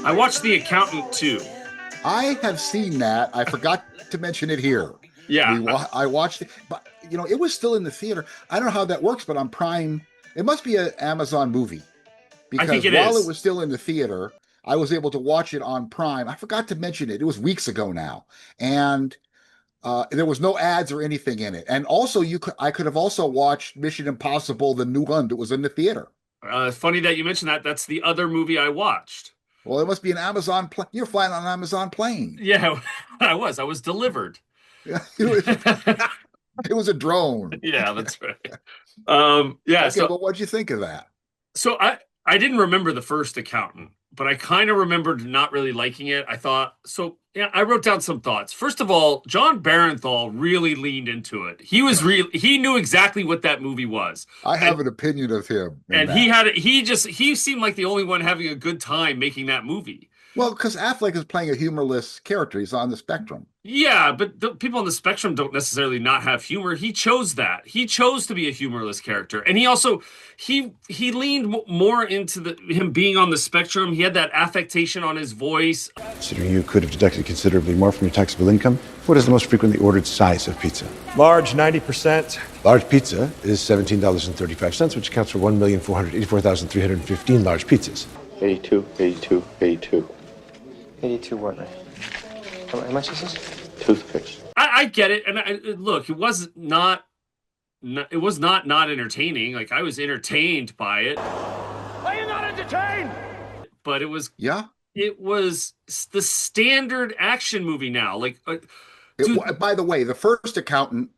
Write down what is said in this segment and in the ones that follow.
I watched The Accountant too. I have seen that. I forgot to mention it here. Yeah, I watched it, but it was still in the theater. I don't know how that works, but on Prime, it must be an Amazon movie I think because it while it is. was still in the theater, I was able to watch it on Prime. I forgot to mention it. It was weeks ago now, and there was no ads or anything in it. And also, I could have also watched Mission Impossible, the new one that was in the theater. Funny that you mentioned that. That's the other movie I watched. Well, it must be an Amazon plane. You're flying on an Amazon plane. Yeah, I was. I was delivered. It was a drone. Yeah, that's right. Yeah, Okay, so well, what'd you think of that? so I didn't remember the first Accountant, but I kind of remembered not really liking it. I thought so. Yeah, I wrote down some thoughts. First of all, Jon Bernthal really leaned into it. He was real. He knew exactly what that movie was, I and have an opinion of him in and he that. had he seemed like the only one having a good time making that movie. Well, because Affleck is playing a humorless character. He's on the spectrum. Yeah, but the people on the spectrum don't necessarily not have humor. He chose that. He chose to be a humorless character, and he also he leaned more into the him being on the spectrum. He had that affectation on his voice. Considering you could have deducted considerably more from your taxable income, what is the most frequently ordered size of pizza? Large, 90%. Large pizza is $17.35, which accounts for 1,484,315 large pizzas. 82, 82, 82. 82 what? How much is this? Toothpicks. I get it, and look, it was it was not entertaining. Like I was entertained by it. Are you not entertained? But Yeah. it was the standard action movie now. Like, By the way, the first accountant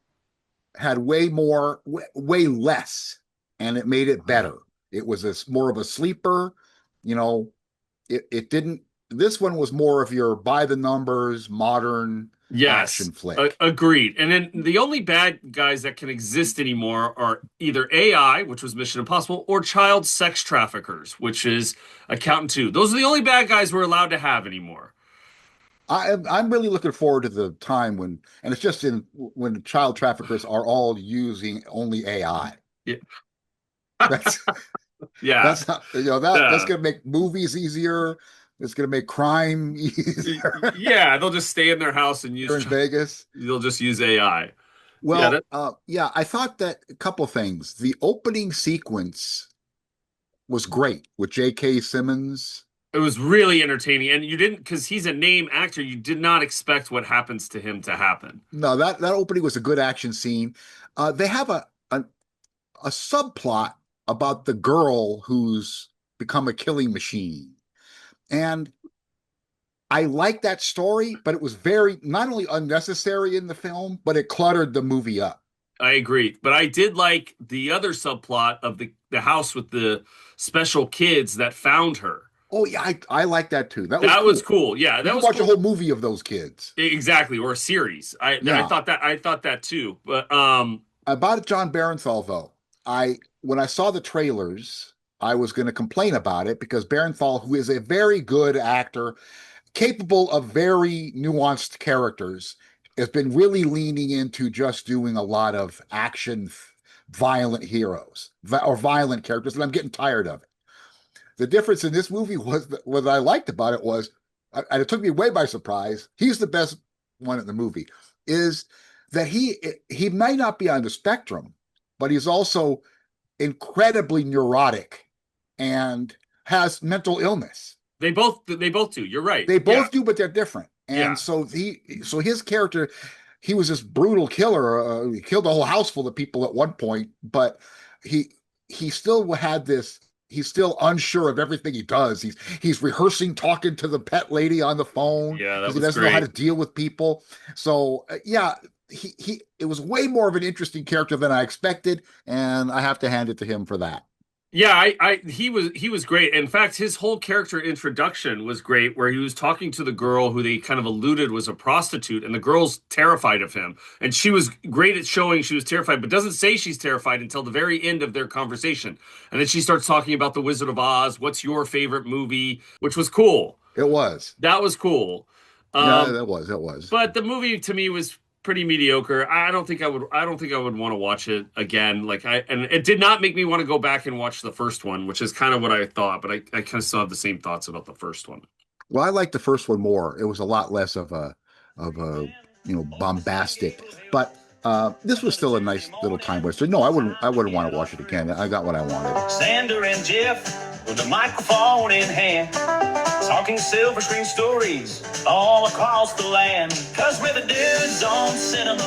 had way more, way less, and it made it better. It was more of a sleeper. You know, it didn't. This one was more of your by the numbers modern yes, action flick. agreed. And then the only bad guys that can exist anymore are either AI, which was Mission Impossible, or child sex traffickers, which is Accountant 2. Those are the only bad guys we're allowed to have anymore. I'm really looking forward to the time and it's just when child traffickers are all using only AI. Yeah. That's Yeah. that's how, that's Yeah. going to make movies easier. It's going to make crime easier Yeah, they'll just stay in their house and here in Vegas. they'll just use AI. Yeah, Well, yeah, I thought that a couple things. The opening sequence was great with J.K. Simmons. it was really entertaining. And you didn't, because he's a name actor, you did not expect what happens to him to happen. No, that opening was a good action scene. They have a subplot about the girl who's become a killing machine. And I like that story, but it was very not only unnecessary in the film, but it cluttered the movie up. I agree. But I did like the other subplot of the house with the special kids that found her. Oh yeah, I like that too. That was cool. Yeah, You that can was watch cool. a whole movie of those kids. Exactly, or a series. I Yeah. I thought that too. But About Jon Bernthal though, I when I saw the trailers, I was going to complain about it because Bernthal, who is a very good actor, capable of very nuanced characters, has been really leaning into just doing a lot of action, violent heroes or violent characters, and I'm getting tired of it. The difference in this movie was that what I liked about it was, and it took me way by surprise. He's the best one in the movie. Is that he might not be on the spectrum, but he's also incredibly neurotic and has mental illness. they both do. You're right. They Yeah. both do, but they're different. Yeah. And so his character, he was this brutal killer. He killed a whole house full of people at one point, but he he still had this. He's still unsure of everything he does. He's rehearsing talking to the pet lady on the phone Yeah, that because he was doesn't know how to great. deal with people. So yeah, he it was way more of an interesting character than I expected, and I have to hand it to him for that. Yeah, he was great. In fact, his whole character introduction was great, where he was talking to the girl who they kind of alluded was a prostitute, and the girl's terrified of him. And she was great at showing she was terrified, but doesn't say she's terrified until the very end of their conversation. And then she starts talking about the Wizard of Oz. What's your favorite movie? Which was cool. It was. That was cool. Yeah, Um, that was. It was. but the movie to me was pretty mediocre. I don't think I would want to watch it again. And it did not make me want to go back and watch the first one, which is kind of what I thought, but I kind of still have the same thoughts about the first one. Well, I liked the first one more. It was a lot less of a bombastic, but this was still a nice little time waster. No, I wouldn't want to watch it again. I got what I wanted. Zander and Jeff with the microphone in hand, talking silver screen stories all across the land. 'Cause we're the dudes on cinema.